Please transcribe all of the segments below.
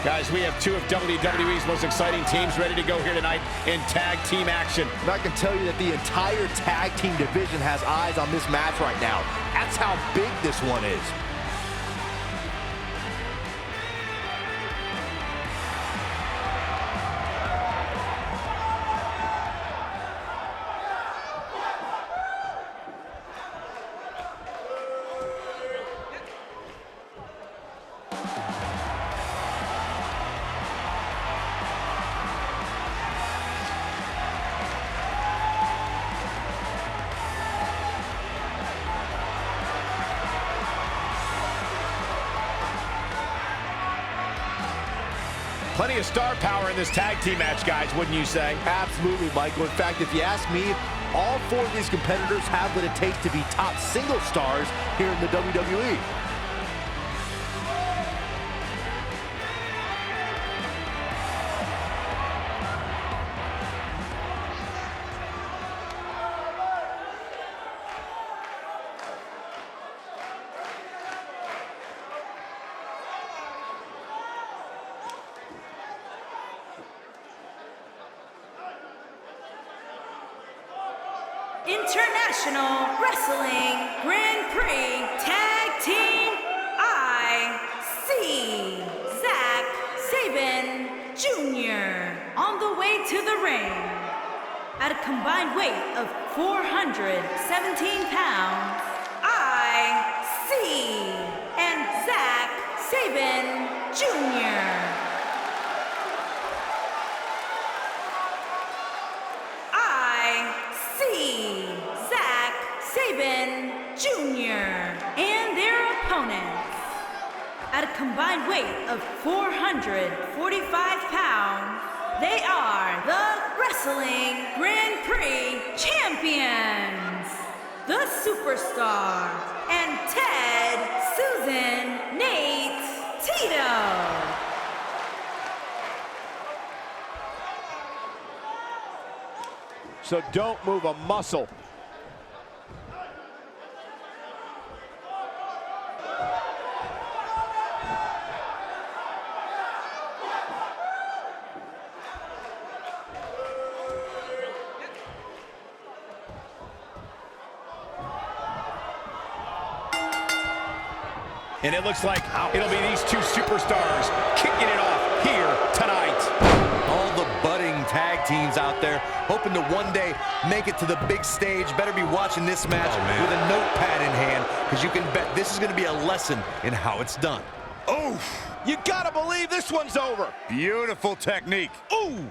Guys, we have two of WWE's most exciting teams ready to go here tonight in tag team action. And I can tell you that the entire tag team division has eyes on this match right now. That's how big this one is. Plenty of star power in this tag team match, guys, wouldn't you say? Absolutely, Michael. In fact, if you ask me, all four of these competitors have what it takes to be top single stars here in the WWE. International Wrestling Grand Prix Tag Team IC. Zack Sabre Jr. on the way to the ring. At a combined weight of 417 pounds, IC and Zack Sabre Jr. Zack Sabre Jr. and their opponents. At a combined weight of 445 pounds, they are the Wrestling Grand Prix Champions, the Superstar, and Ted Susan Nate Tito. So don't move a muscle. And it looks like it'll be these two superstars kicking it off here tonight. All the budding tag teams out there hoping to one day make it to the big stage better be watching this match with a notepad in hand, because you can bet this is going to be a lesson in how it's done. Oh, you gotta believe this one's over. Beautiful technique. Ooh.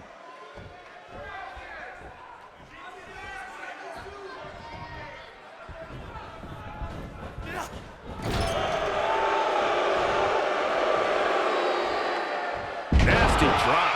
Nasty drop.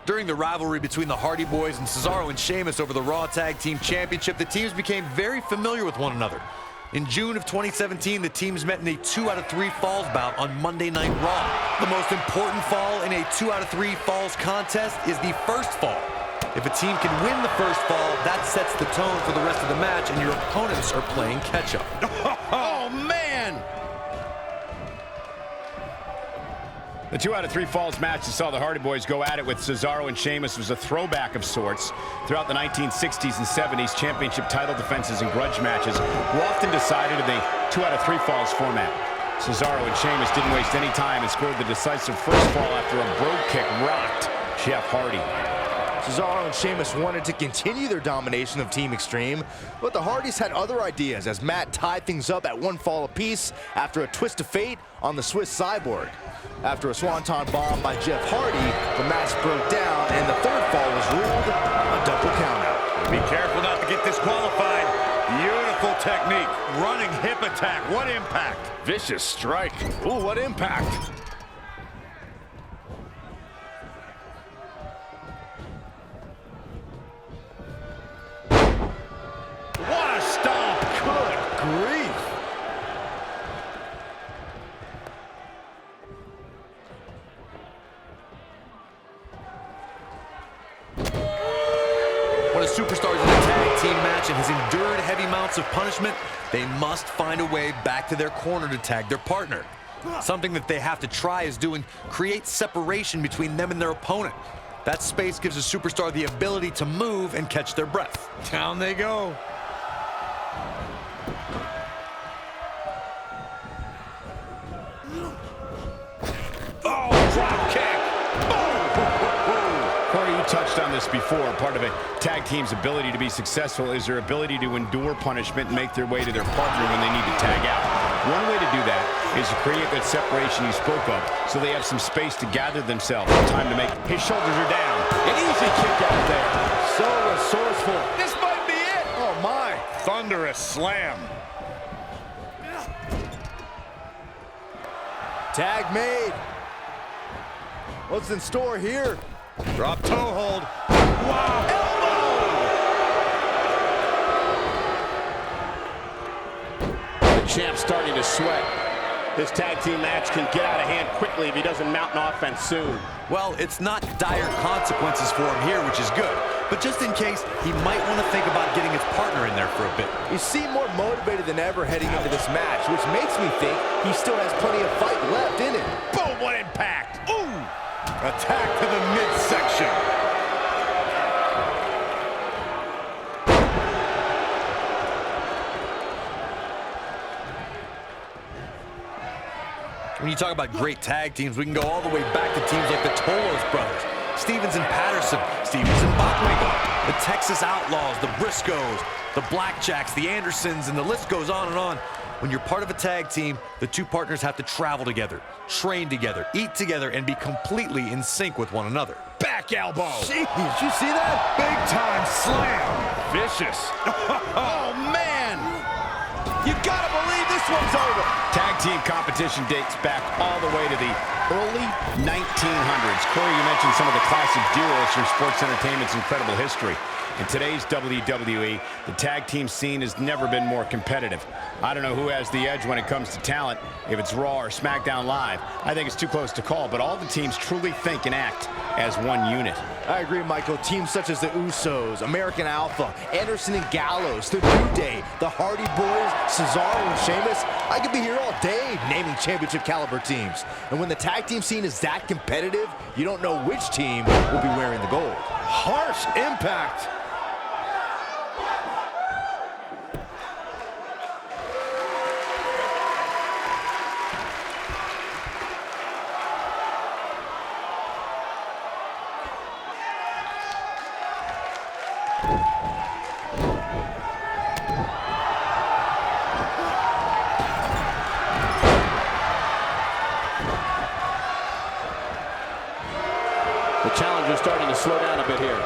During the rivalry between the Hardy Boys and Cesaro and Sheamus over the Raw Tag Team Championship, the teams became very familiar with one another. In June of 2017, the teams met in a 2 out of 3 falls bout on Monday Night Raw. The most important fall in a 2 out of 3 falls contest is the first fall. If a team can win the first fall, that sets the tone for the rest of the match, and your opponents are playing catch-up. Oh, man! The 2 out of 3 falls match that saw the Hardy Boys go at it with Cesaro and Sheamus was a throwback of sorts. Throughout the 1960s and 70s, championship title defenses and grudge matches were often decided in the 2 out of 3 falls format. Cesaro and Sheamus didn't waste any time and scored the decisive first fall after a brogue kick rocked Jeff Hardy. Cesaro and Sheamus wanted to continue their domination of Team Extreme, but the Hardys had other ideas as Matt tied things up at 1 fall apiece after a twist of fate on the Swiss Cyborg. After a swanton bomb by Jeff Hardy, the match broke down and the third fall was ruled a double countout. Be careful not to get disqualified. Beautiful technique. Running hip attack. What impact. Vicious strike. Ooh, what impact. What a stomp. Good punishment, they must find a way back to their corner to tag their partner. Something that they have to try is doing create separation between them and their opponent. That space gives a superstar the ability to move and catch their breath. Down they go. Oh, drop kick. Corey, you touched on this before. Part of a tag team's ability to be successful is their ability to endure punishment and make their way to their partner when they need to tag out. One way to do that is to create that separation you spoke of, so they have some space to gather themselves. Time to make. His shoulders are down. An easy kick out there. So resourceful. This might be it. Oh, my. Thunderous slam. Tag made. What's in store here? Drop toe hold. Wow. Elbow. The champ's starting to sweat. This tag team match can get out of hand quickly if he doesn't mount an offense soon. Well, it's not dire consequences for him here, which is good. But just in case, he might want to think about getting his partner in there for a bit. You seem more motivated than ever heading into this match, which makes me think he still has plenty of fight left in him. Boom, what impact. Ooh. Attack to the midsection. When you talk about great tag teams, we can go all the way back to teams like the Tolos brothers, Stevens and Patterson, Stevens and Bachwiegel, the Texas Outlaws, the Briscoes, the Blackjacks, the Andersons, and the list goes on and on. When you're part of a tag team, the two partners have to travel together, train together, eat together, and be completely in sync with one another. Back elbow. Jeez, did you see that? Big time slam. Vicious. Oh, man. You gotta believe this one's over. Tag team competition dates back all the way to the early 1900s. Corey, you mentioned some of the classic duos from sports entertainment's incredible history. In today's WWE, the tag team scene has never been more competitive. I don't know who has the edge when it comes to talent, if it's Raw or SmackDown Live. I think it's too close to call, but all the teams truly think and act as one unit. I agree, Michael. Teams such as the Usos, American Alpha, Anderson and Gallows, The New Day, the Hardy Boys, Cesaro and Sheamus. I could be here all day naming championship caliber teams. And when the tag team scene is that competitive, you don't know which team will be wearing the gold. Harsh impact. The challenger's starting to slow down a bit here.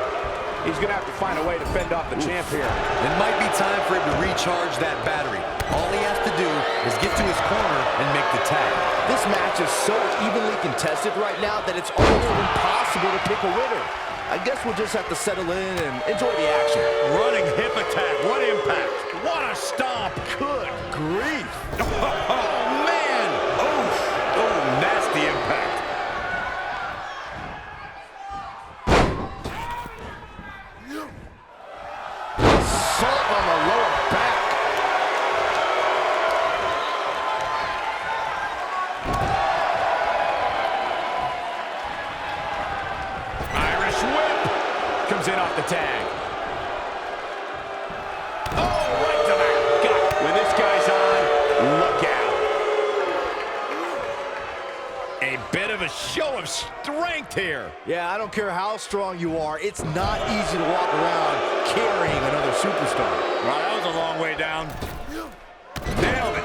He's going to have to find a way to fend off the champ here. It might be time for him to recharge that battery. All he has to do is get to his corner and make the tag. This match is so evenly contested right now that it's almost impossible to pick a winner. I guess we'll just have to settle in and enjoy the action. Running hip attack. What impact. What a stomp. Good grief. Oh, man. Oh, nasty impact. Assault on the lower back. Irish whip comes in off the tag. Oh, right to the gut. When this guy's on, look out. A bit of a show of strength here. Yeah, I don't care how strong you are. It's not easy to walk around carrying another superstar. Wow, that was a long way down. Nailed it.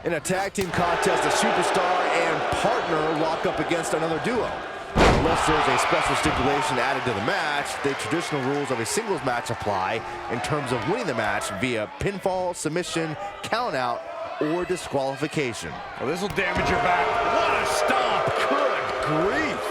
In a tag team contest, a superstar and partner lock up against another duo. Unless there's a special stipulation added to the match, the traditional rules of a singles match apply in terms of winning the match via pinfall, submission, countout, or disqualification. Well, this will damage your back. What a stomp. Good grief.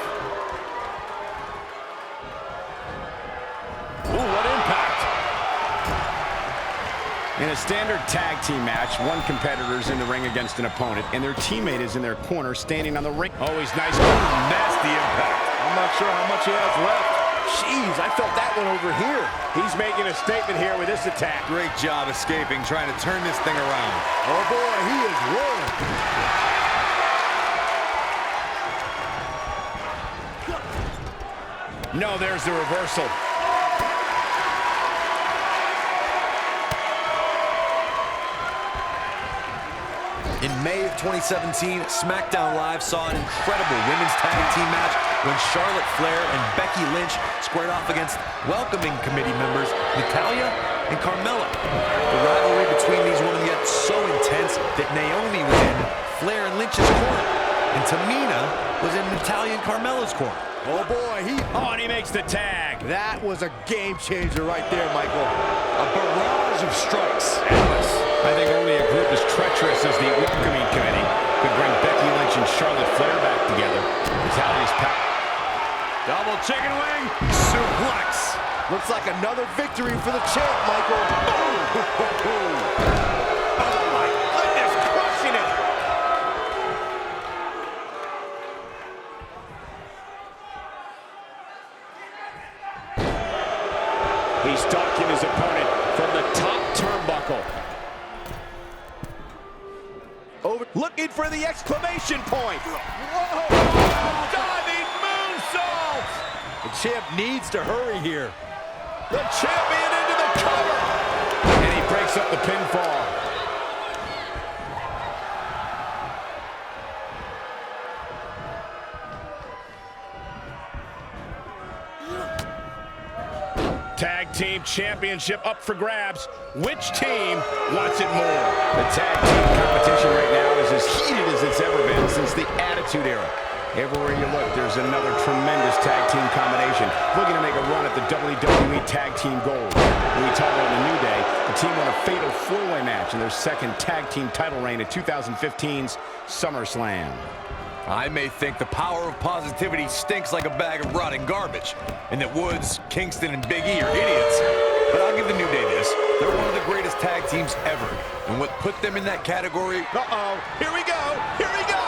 In a standard tag team match, one competitor is in the ring against an opponent, and their teammate is in their corner standing on the ring. Always nice. Nasty impact. I'm not sure how much he has left. Jeez, I felt that one over here. He's making a statement here with this attack. Great job escaping, trying to turn this thing around. Oh boy, he is rolling. No, there's the reversal. In May of 2017, SmackDown Live saw an incredible women's tag team match when Charlotte Flair and Becky Lynch squared off against welcoming committee members Natalya and Carmella. The rivalry between these women got so intense that Naomi was in Flair and Lynch's corner, and Tamina was in Natalya and Carmella's corner. Oh boy, and he makes the tag. that was a game changer right there, Michael. A barrage of strikes. Endless. I think only a group as treacherous as the welcoming committee could bring Becky Lynch and Charlotte Flair back together. Natalia's Double chicken wing. Suplex. Looks like another victory for the champ, Michael. Oh my goodness, crushing it. He's stalking his opponent from the top turnbuckle. Over, looking for the exclamation point. Whoa! Diving moonsault! The champ needs to hurry here. The champion into the cover! And he breaks up the pinfall. Tag team championship up for grabs. Which team wants it more? The tag team competition right now is as heated as it's ever been since the Attitude Era. Everywhere you look, there's another tremendous tag team combination looking to make a run at the WWE Tag Team Gold. When we talk about the New Day, the team won a fatal four-way match in their second tag team title reign at 2015's SummerSlam. I may think the power of positivity stinks like a bag of rotting garbage, and that Woods, Kingston, and Big E are idiots. But I'll give the New Day this. They're one of the greatest tag teams ever. And what put them in that category... Uh-oh, here we go, here we go!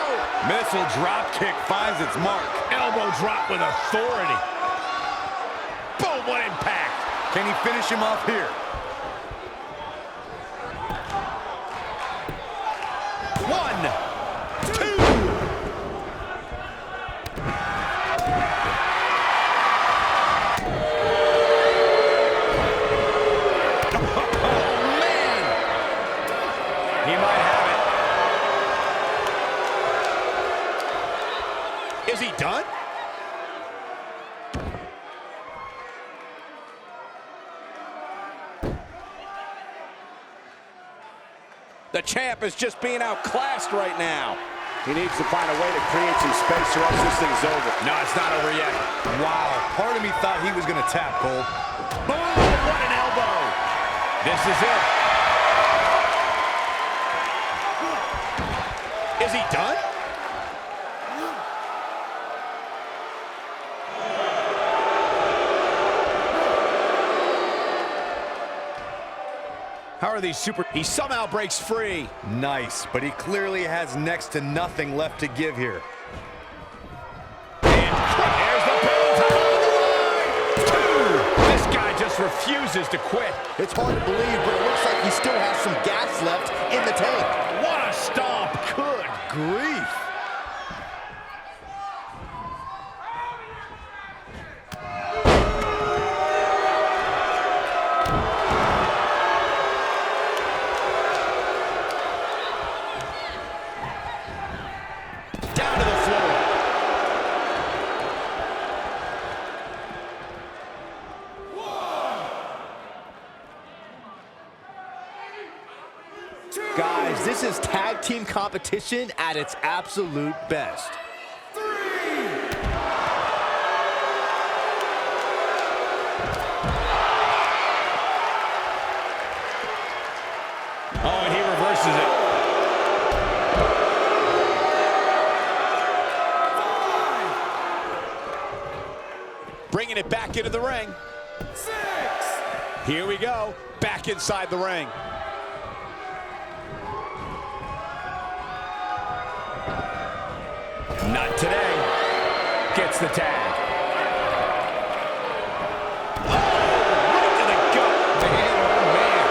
Missile drop kick finds its mark. Elbow drop with authority. Boom, what impact! Can he finish him off here? One, two! He might have it. Is he done? The champ is just being outclassed right now. He needs to find a way to create some space or else this thing's over. No, it's not over yet. Wow, part of me thought he was going to tap, Cole. Boom, what an elbow. This is it. Is he done? How are these super... He somehow breaks free. Nice, but he clearly has next to nothing left to give here. There's the pin title on the line. Two. This guy just refuses to quit. It's hard to believe, but it looks like he still has some gas left in the tank. What a stomp. Good grief. Down to the floor. Guys, this is tag team competition at its absolute best. Oh, and he reverses it. Bringing it back into the ring. Here we go. Back inside the ring. Not today. Gets the tag. Right to the gut. Man, oh man.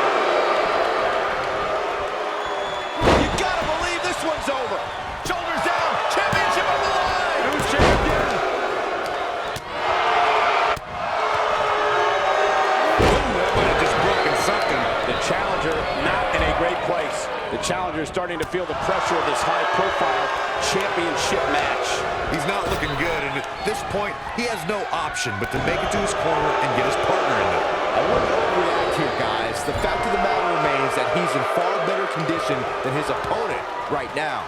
You gotta believe this one's over. Shoulders down. Championship on the line. Who's champion? Ooh, that might have just broken something. The challenger not in a great place. The challenger is starting to feel the pressure of this high-profile championship match. He's not looking good, and at this point, he has no option but to make it to his corner and get his partner in there. I wouldn't overreact here, guys. The fact of the matter remains that he's in far better condition than his opponent right now.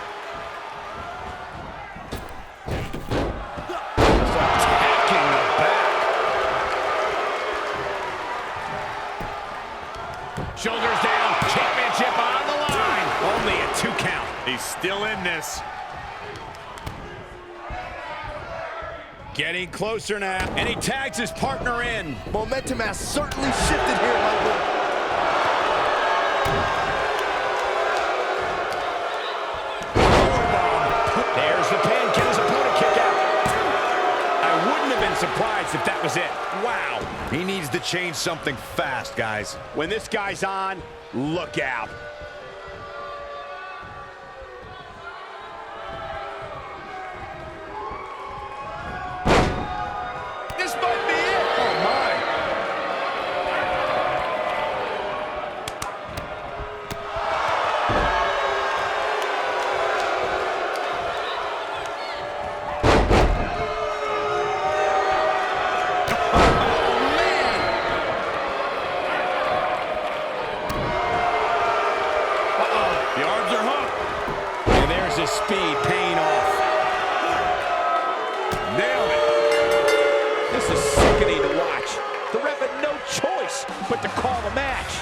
Just attacking the back. Shoulders down. Championship on the line. Only a 2 count. He's still in this. Getting closer now, and he tags his partner in. Momentum has certainly shifted here, Michael. There's the pin. Can his opponent kick out? I wouldn't have been surprised if that was it. Wow. He needs to change something fast, guys. When this guy's on, look out. This might be it. Oh, my. The arms are hooked. And there's his speed paying off. Nailed it. This is sickening to watch. The ref had no choice but to call the match.